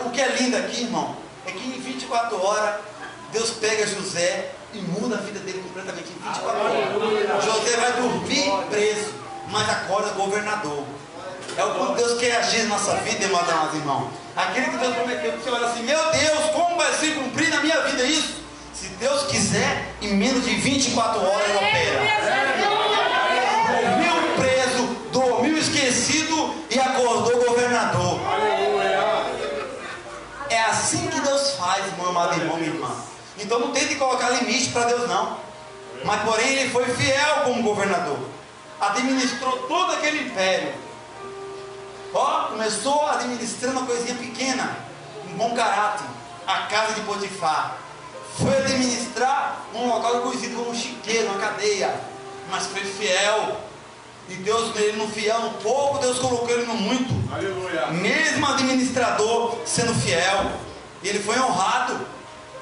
O que é lindo aqui, irmão, é que em 24 horas Deus pega José e muda a vida dele completamente em 24 horas. José vai dormir preso, mas acorda governador. É o que Deus quer agir na nossa vida, irmão. Aquele que Deus prometeu, que você olha assim: meu Deus, como vai se cumprir na minha vida isso? Se Deus quiser, em menos de 24 horas ele opera. Dormiu preso, dormiu esquecido e acordou governador. É assim que Deus faz, meu amado irmão, minha irmã. Então não tente colocar limite para Deus, não. Mas porém ele foi fiel como governador, administrou todo aquele império. Começou administrando uma coisinha pequena, um bom caráter, a casa de Potifar. Foi administrar um local conhecido como um chiqueiro, uma cadeia, mas foi fiel. E Deus, ele no fiel no pouco, Deus colocou ele no muito. Aleluia. Mesmo administrador sendo fiel, ele foi honrado.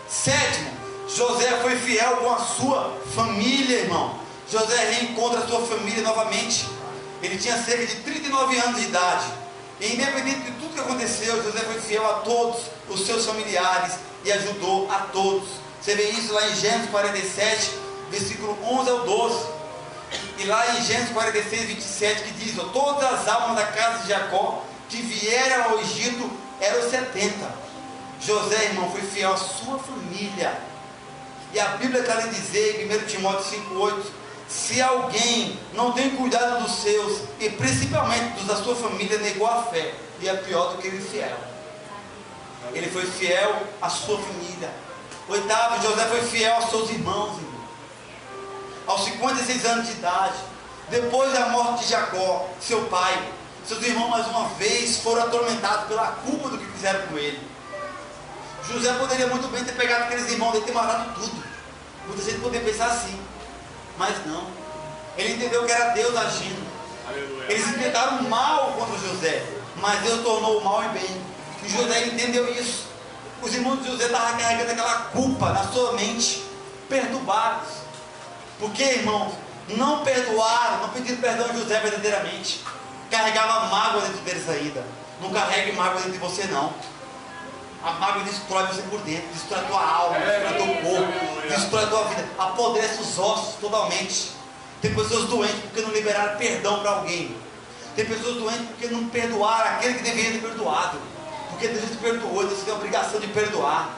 Sétimo, José foi fiel com a sua família, irmão. José reencontra a sua família novamente. Ele tinha cerca de 39 anos de idade. E independente de tudo que aconteceu, José foi fiel a todos os seus familiares e ajudou a todos. Você vê isso lá em Gênesis 47, versículo 11 ao 12. E lá em Gênesis 46, 27, que diz: todas as almas da casa de Jacó que vieram ao Egito eram 70. José, irmão, foi fiel à sua família. E a Bíblia está lhe dizer, em 1 Timóteo 5,8: se alguém não tem cuidado dos seus, e principalmente dos da sua família, negou a fé, e é pior do que o infiel. Ele foi fiel à sua família. Oitavo, José foi fiel aos seus irmãos, irmão. Aos 56 anos de idade, depois da morte de Jacó, seu pai, seus irmãos mais uma vez foram atormentados pela culpa do que fizeram com ele. José poderia muito bem ter pegado aqueles irmãos e ter matado tudo. Muita gente poderia pensar assim, mas não. Ele entendeu que era Deus agindo. Aleluia. Eles intentaram mal contra José, mas Deus tornou o mal em bem. E José entendeu isso. Os irmãos de José estavam carregando aquela culpa na sua mente, perturbados. Porque, irmãos, não perdoaram, não pediram perdão a José verdadeiramente. Carregava mágoa dentro deles ainda. Não carregue mágoa dentro de você, não. A mágoa destrói você por dentro, destrói a tua alma, destrói teu corpo, destrói a tua vida, apodrece os ossos totalmente. Tem pessoas doentes porque não liberaram perdão para alguém. Tem pessoas doentes porque não perdoaram aquele que deveria ter perdoado. Porque Deus te perdoou, Deus tem a obrigação de perdoar.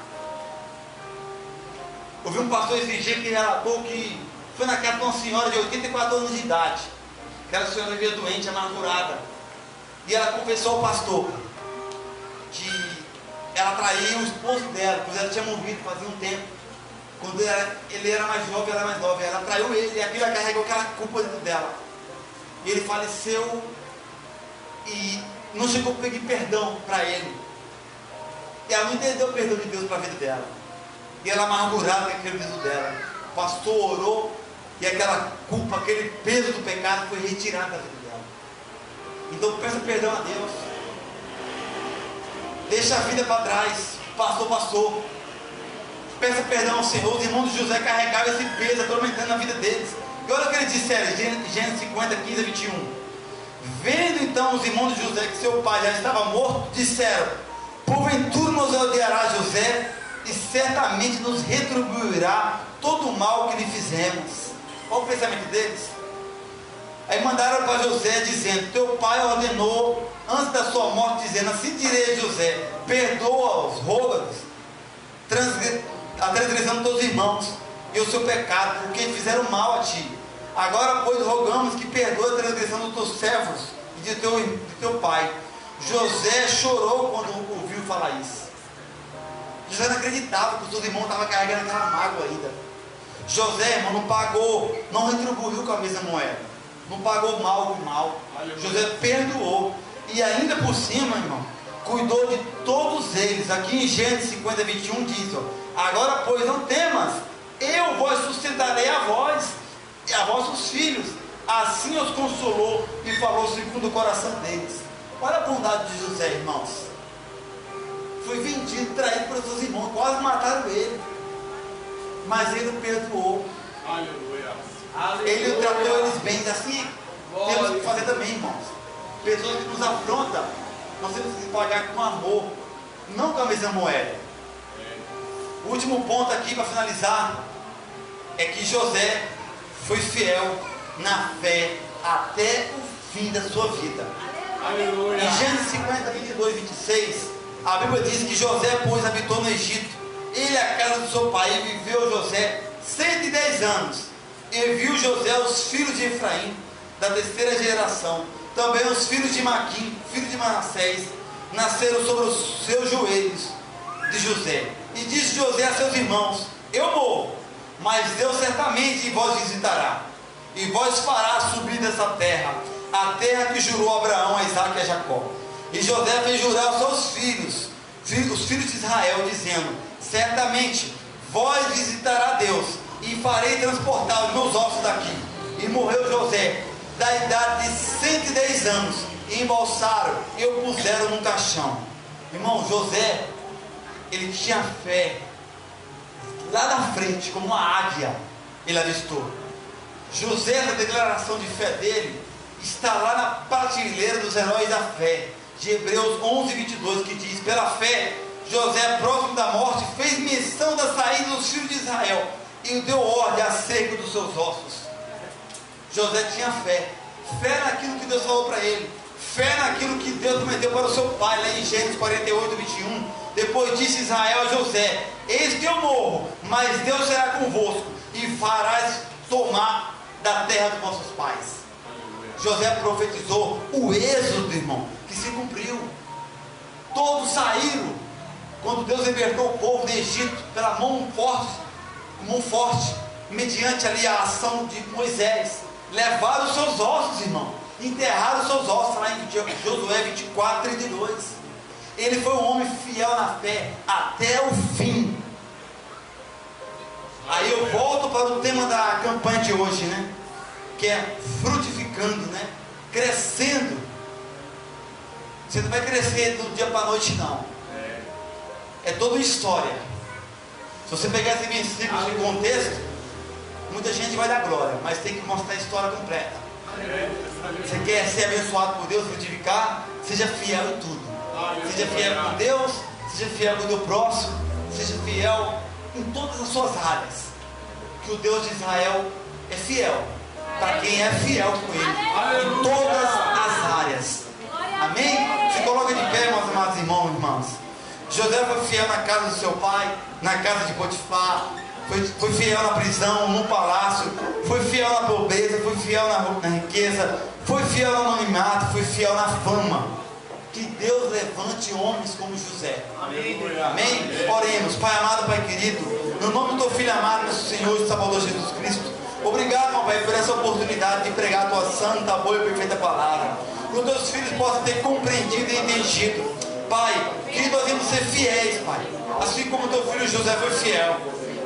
Eu vi um pastor esse dia que relatou que foi na casa de uma senhora de 84 anos de idade. Aquela senhora vivia doente, amargurada. E ela confessou ao pastor que ela traiu o esposo dela, pois ela tinha morrido fazia um tempo. Quando ele era mais jovem, ela era mais nova. Ela traiu ele e aquilo carregou aquela culpa dentro dela. E ele faleceu e não chegou a pedir perdão para ele. E ela não entendeu o perdão de Deus para a vida dela. E ela amargurada com aquele dedo dela. O pastor orou e aquela culpa, aquele peso do pecado foi retirado da vida dela. Então peça perdão a Deus. Deixa a vida para trás. Pastor. Peça perdão ao Senhor. Os irmãos de José carregavam esse peso, atormentando a vida deles. E olha o que ele disse, Gênesis 50, 15 a 21. Vendo então os irmãos de José que seu pai já estava morto, disseram: porventura nos odiará José, e certamente nos retribuirá todo o mal que lhe fizemos. Qual o pensamento deles? Aí mandaram para José dizendo: teu pai ordenou antes da sua morte, dizendo: assim direi a José, perdoa os rogas, a transgressão dos teus irmãos e o seu pecado, porque fizeram mal a ti. Agora, pois, rogamos que perdoe a transgressão dos teus servos e de teu pai. José chorou quando ouviu falar isso. José não acreditava que os seus irmãos estavam carregando aquela mágoa ainda. José, irmão, não pagou, não retribuiu com a mesma moeda, não pagou mal com mal. José perdoou e ainda por cima, irmão, cuidou de todos eles. Aqui em Gênesis 50, 21 diz: ó, agora, pois, não temas, eu vos sustentarei a vós e a vossos filhos. Assim os consolou e falou segundo o coração deles. Olha a bondade de José, irmãos. Foi vendido, traído pelos seus irmãos, quase mataram ele, mas ele o perdoou. Aleluia. Ele tratou eles bem. Assim temos que fazer também, irmãos. Pessoas que nos afrontam, nós temos que pagar com amor, não com a mesma moeda. O último ponto aqui para finalizar é que José foi fiel na fé até o fim da sua vida. Aleluia. Em Gênesis 50, 22 e 26, a Bíblia diz que José, pois, habitou no Egito, ele e a casa do seu pai, e viveu José 110 anos. E viu José os filhos de Efraim, da terceira geração. Também os filhos de Maquim, filho de Manassés, nasceram sobre os seus joelhos de José. E disse José a seus irmãos: eu morro, mas Deus certamente vos visitará, e vós fará subir dessa terra, a terra que jurou a Abraão, a Isaque e a Jacó. E José fez jurar aos seus filhos, os filhos de Israel, dizendo: certamente vós visitará Deus, e farei transportar os meus ossos daqui. E morreu José, da idade de 110 anos, e embalsaram e o puseram num caixão. Irmão, José, ele tinha fé. Lá na frente, como uma águia, ele avistou. José, na declaração de fé dele, está lá na prateleira dos heróis da fé, de Hebreus 11, 22, que diz: pela fé, José, próximo da morte, fez menção da saída dos filhos de Israel, e deu ordem acerca dos seus ossos. José tinha fé naquilo que Deus falou para ele, fé naquilo que Deus prometeu para o seu pai, lá em Gênesis 48, 21. Depois disse Israel a José: eis que eu morro, mas Deus será convosco, e farás tomar da terra dos vossos pais. José profetizou o êxodo, irmão, que se cumpriu. Todos saíram quando Deus libertou o povo do Egito pela mão forte, mediante ali a ação de Moisés, levaram os seus ossos, irmão, enterraram os seus ossos, lá em Josué 24, 32. Ele foi um homem fiel na fé até o fim. Aí eu volto para o tema da campanha de hoje, né? Que é frutificando, né? Crescendo. Você não vai crescer do dia para a noite, não. É toda uma história. Se você pegar esse versículo de contexto, muita gente vai dar glória, mas tem que mostrar a história completa. Você quer ser abençoado por Deus, frutificar? Seja fiel em tudo. Seja fiel com Deus, seja fiel com o teu próximo, seja fiel em todas as suas áreas. Que o Deus de Israel é fiel para quem é fiel com Ele, em todas as áreas. Amém? Se coloca de pé, meus amados irmãos e irmãs. José foi fiel na casa do seu pai, na casa de Potifar, foi fiel na prisão, no palácio, foi fiel na pobreza, foi fiel na riqueza, foi fiel no anonimato, foi fiel na fama. Que Deus levante homens como José. Amém? Amém? Oremos. Pai amado, Pai querido, no nome do teu Filho amado, nosso Senhor e Salvador Jesus Cristo, obrigado, meu Pai, por essa oportunidade de pregar a tua santa, boa e perfeita palavra. Que os teus filhos possam ter compreendido e entendido, Pai, que nós devemos ser fiéis, Pai, assim como o teu filho José foi fiel,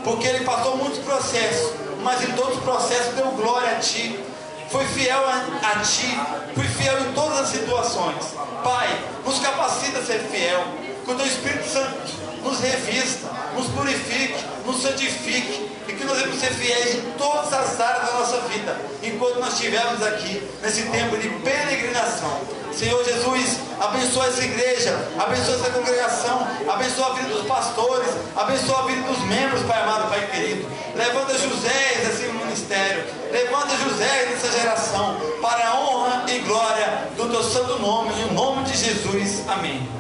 porque ele passou muitos processos, mas em todos os processos deu glória a Ti, foi fiel a Ti, foi fiel em todas as situações. Pai, nos capacita a ser fiel, que o Teu Espírito Santo nos revista, nos purifique, nos santifique, e que nós devemos ser fiéis em todas as áreas da nossa vida, enquanto nós estivermos aqui, nesse tempo de peregrinação. Senhor Jesus, abençoa essa igreja, abençoa essa congregação, abençoa a vida dos pastores, abençoa a vida dos membros, Pai amado, Pai querido. Levanta José nesse ministério, levanta José nessa geração, para a honra e glória do Teu santo nome, no nome de Jesus. Amém.